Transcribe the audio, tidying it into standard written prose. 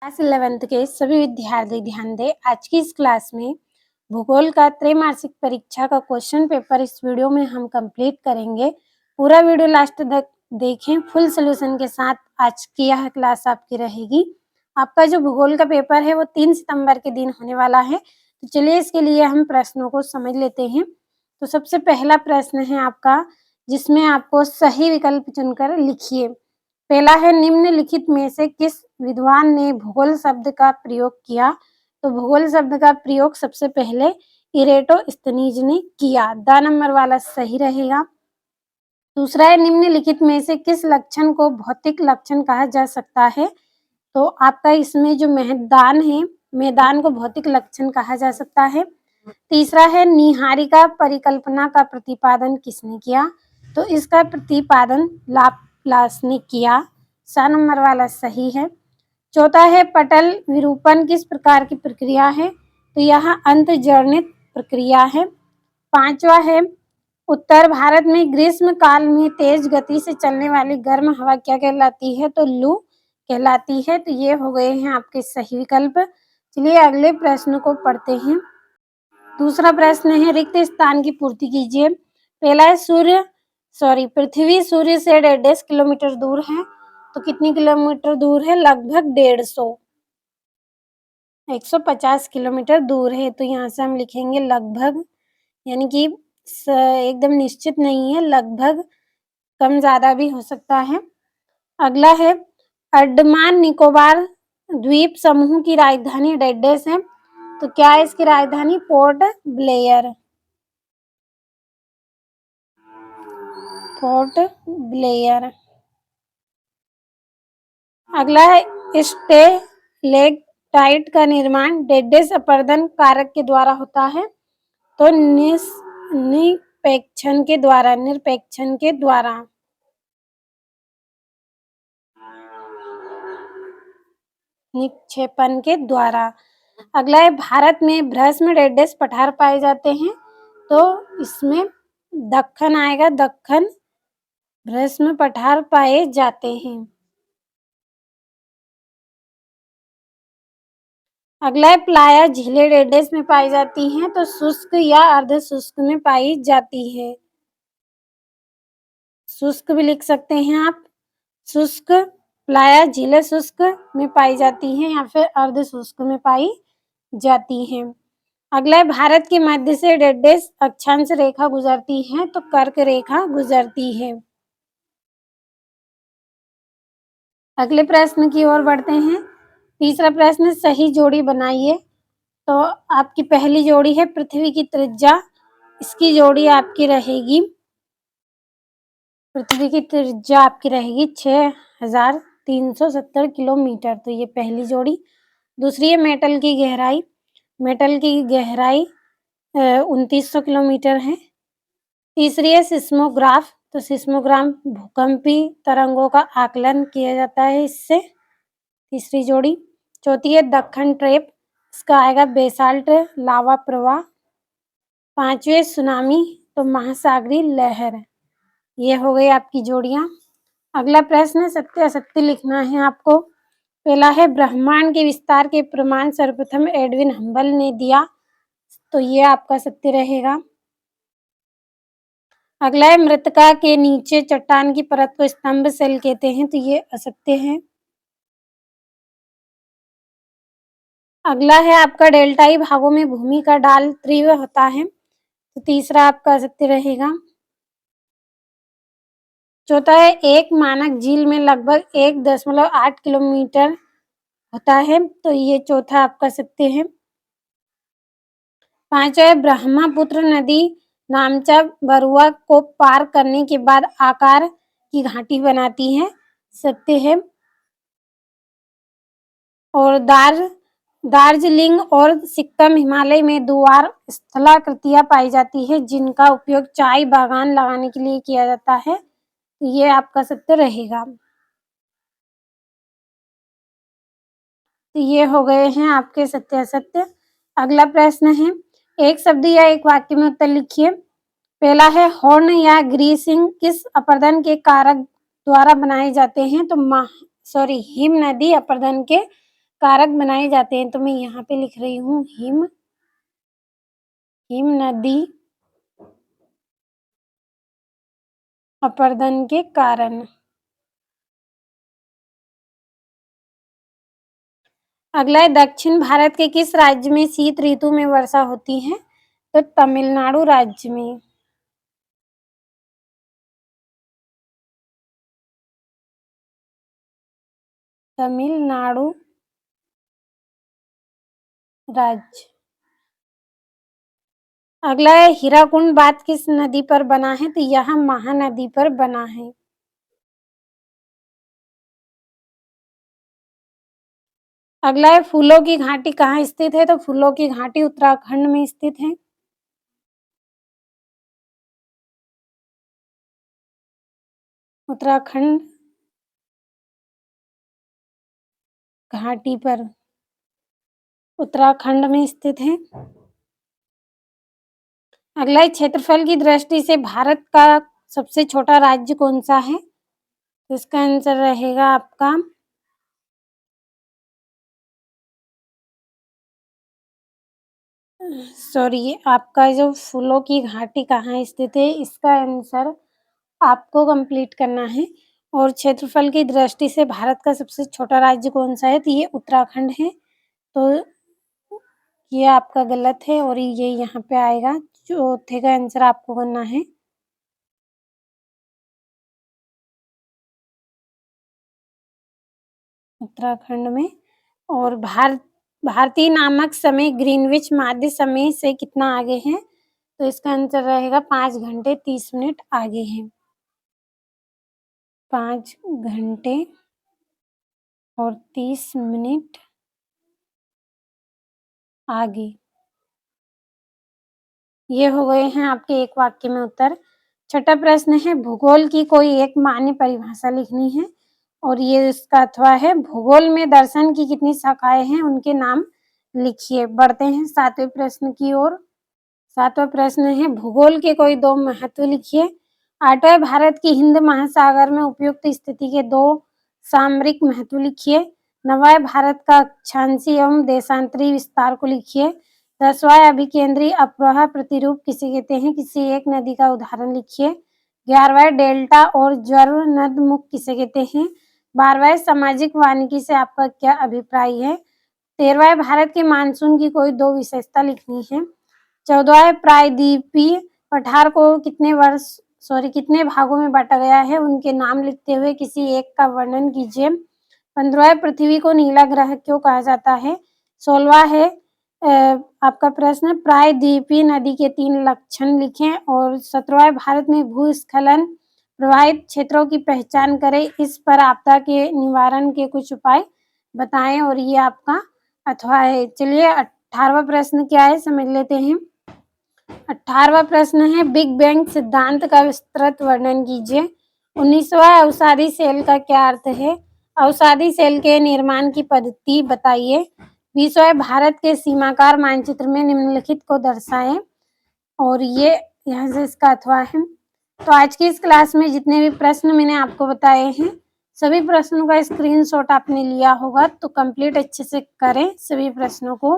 Class 11th के सभी विद्यार्थी ध्यान दें। आज की इस क्लास में भूगोल का त्रैमासिक परीक्षा का क्वेश्चन पेपर इस वीडियो में हम कंप्लीट करेंगे। पूरा वीडियो लास्ट तक देखें फुल सॉल्यूशन के साथ। आज की यह क्लास आपकी रहेगी। आपका जो भूगोल का पेपर है वो 3 सितंबर के दिन होने वाला है। तो चलिए इसके लिए हम प्रश्नों को समझ लेते हैं। तो सबसे पहला प्रश्न है आपका, जिसमें आपको सही विकल्प चुनकर लिखिए। पहला है, निम्नलिखित में से किस विद्वान ने भूगोल शब्द का प्रयोग किया? तो भूगोल शब्द का प्रयोग सबसे पहले इरेटोस्थनीज ने किया। द नंबर वाला सही रहेगा। दूसरा है, निम्नलिखित में से किस लक्षण को भौतिक लक्षण कहा जा सकता है? तो आपका इसमें जो मैदान है, मैदान को भौतिक लक्षण कहा जा सकता है। तीसरा है, निहारिका परिकल्पना का प्रतिपादन किसने किया? तो इसका प्रतिपादन लाप्लास ने किया। 7 नंबर वाला सही है। चौथा है, पटल विरूपण किस प्रकार की प्रक्रिया है? तो यह अंतर्जनित प्रक्रिया है। पांचवा है, उत्तर भारत में ग्रीष्म काल में तेज गति से चलने वाली गर्म हवा क्या कहलाती है? तो लू कहलाती है। तो ये हो गए हैं आपके सही विकल्प। चलिए अगले प्रश्न को पढ़ते हैं। दूसरा प्रश्न है, रिक्त स्थान की पूर्ति कीजिए। पहला है, पृथ्वी सूर्य से 1.5 किलोमीटर दूर है। तो कितनी किलोमीटर दूर है? लगभग 150 किलोमीटर दूर है। तो यहाँ से हम लिखेंगे लगभग, यानी कि एकदम निश्चित नहीं है, लगभग, कम ज्यादा भी हो सकता है। अगला है, अंडमान निकोबार द्वीप समूह की राजधानी डेडेस है। तो क्या है इसकी राजधानी? Port Blair. Port Blair. अगला है, स्टेलेक्टाइट का निर्माण डेडेस अपरदन कारक के द्वारा होता है। तो निरपेक्षण के द्वारा। निक्षेपण के द्वारा। अगला है, भारत में भ्रष्म डेडेस पठार पाए जाते हैं। तो इसमें दक्कन आएगा, दक्कन भ्रष्म पठार पाए जाते हैं। अगला है, प्लाया झीलें डेडेस में पाई जाती हैं। तो शुष्क या अर्ध शुष्क में पाई जाती है। शुष्क भी लिख सकते हैं आप। शुष्क प्लाया झीलें शुष्क में पाई जाती हैं या फिर अर्ध शुष्क में पाई जाती हैं। अगला है, भारत के मध्य से डेडेस अक्षांश रेखा गुजरती है। तो कर्क रेखा गुजरती है। अगले प्रश्न की ओर बढ़ते हैं। तीसरा प्रश्न, सही जोड़ी बनाइए। तो आपकी पहली जोड़ी है पृथ्वी की त्रिज्या। इसकी जोड़ी आपकी रहेगी, पृथ्वी की त्रिज्या आपकी रहेगी 6370 किलोमीटर। तो ये पहली जोड़ी। दूसरी है मेटल की गहराई। मेटल की गहराई 2900 किलोमीटर है। तीसरी है सिस्मोग्राफ। तो सिस्मोग्राफ भूकंपीय तरंगों का आकलन किया जाता है इससे। तीसरी जोड़ी। चौथी है दक्कन ट्रेप। इसका आएगा बेसाल्ट लावा प्रवाह। पांचवें सुनामी, तो महासागरीय लहर। ये हो गई आपकी जोड़ियां। अगला प्रश्न, सत्य असत्य लिखना है आपको। पहला है, ब्रह्मांड के विस्तार के प्रमाण सर्वप्रथम एडविन हबल ने दिया। तो ये आपका सत्य रहेगा। अगला है, मृत्तिका के नीचे चट्टान की परत को स्तंभ सेल कहते हैं। तो ये असत्य है। अगला है आपका, डेल्टाई भागों में भूमि का ढाल तीव्र होता है। तो तीसरा आपका सत्य रहेगा। चौथा है, एक मानक झील में लगभग 1.8 किलोमीटर होता है। तो ये चौथा आपका सत्य है। पांचवा है, ब्रह्मपुत्र नदी नामचा बरुआ को पार करने के बाद आकार की घाटी बनाती है। सत्य है। और दार्जिलिंग और सिक्किम हिमालय में द्वार स्थलाकृतियां पाई जाती है, जिनका उपयोग चाय बागान लगाने के लिए किया जाता है। ये आपका सत्य रहेगा। तो ये हो गए हैं आपके सत्य असत्य। अगला प्रश्न है, एक शब्द या एक वाक्य में उत्तर लिखिए। पहला है, हॉर्न या ग्रीसिंग किस अपरदन के कारक द्वारा बनाए जाते हैं? तो हिम नदी अपरदन के कारक बनाए जाते हैं, तो मैं यहाँ पे लिख रही हूँ हिम नदी अपरदन के कारण। अगला है, दक्षिण भारत के किस राज्य में शीत ऋतु में वर्षा होती है? तो तमिलनाडु राज्य में। तमिलनाडु राज्य। अगला है, हीराकुंड बांध किस नदी पर बना है? तो यह महानदी पर बना है। अगला है, फूलों की घाटी कहाँ स्थित है? तो फूलों की घाटी उत्तराखंड में स्थित है। उत्तराखंड घाटी पर उत्तराखंड में स्थित है। अगला है, क्षेत्रफल की दृष्टि से भारत का सबसे छोटा राज्य कौन सा है? तो इसका आंसर रहेगा आपका आपका जो फूलों की घाटी कहाँ स्थित है, इसका आंसर आपको कंप्लीट करना है। और क्षेत्रफल की दृष्टि से भारत का सबसे छोटा राज्य कौन सा है? तो ये उत्तराखंड है। तो ये आपका गलत है और ये यहाँ पे आएगा। चौथे का आंसर आपको करना है। उत्तराखंड में। और भारतीय नामक समय ग्रीनविच माध्य समय से कितना आगे है? तो इसका आंसर रहेगा 5 घंटे 30 मिनट आगे है। 5 घंटे और 30 मिनट आगे। ये हो गए हैं आपके एक वाक्य में उत्तर। छठा प्रश्न है, भूगोल की कोई एक मान्य परिभाषा लिखनी है और ये इसका अथवा है, भूगोल में दर्शन की कितनी शाखाएं हैं, उनके नाम लिखिए। बढ़ते हैं 7वें प्रश्न की ओर। 7वां प्रश्न है, भूगोल के कोई दो महत्व लिखिए। 8वां, भारत की हिंद महासागर में उपयुक्त स्थिति के दो सामरिक महत्व लिखिए। 9वां, भारत का अक्षांशीय एवं देशांतरी विस्तार को लिखिए। 10वां, अभिकेंद्री अपवाह प्रतिरूप किसे कहते हैं, किसी एक नदी का उदाहरण लिखिए। 11वां, डेल्टा और ज्वर नदमुख किसे कहते हैं। 12वां, सामाजिक वानिकी से आपका क्या अभिप्राय है। 13वां, भारत के मानसून की कोई दो विशेषता लिखनी है। 14वां, प्रायद्वीपीय पठार को कितने भागों में बांटा गया है, उनके नाम लिखते हुए किसी एक का वर्णन कीजिए। 15वां, पृथ्वी को नीला ग्रह क्यों कहा जाता है। 16वां है आपका प्रश्न, प्रायद्वीपीय नदी के 3 लक्षण लिखें। और 17वां, भारत में भूस्खलन प्रभावित क्षेत्रों की पहचान करें, इस पर आपदा के निवारण के कुछ उपाय बताएं। और ये आपका अथवा है। चलिए 18वां प्रश्न क्या है समझ लेते हैं। 18वां प्रश्न है, बिग बैंग सिद्धांत का विस्तृत वर्णन कीजिए। 19वां, अवसादी सेल का क्या अर्थ है। अवसादी सेल के निर्माण की पद्धति बताइए। 20वां, भारत के सीमाकार मानचित्र में निम्नलिखित को दर्शाएं। और ये यहाँ से इसका अथवा है। तो आज की इस क्लास में जितने भी प्रश्न मैंने आपको बताए हैं, सभी प्रश्नों का स्क्रीनशॉट आपने लिया होगा, तो कंप्लीट अच्छे से करें सभी प्रश्नों को।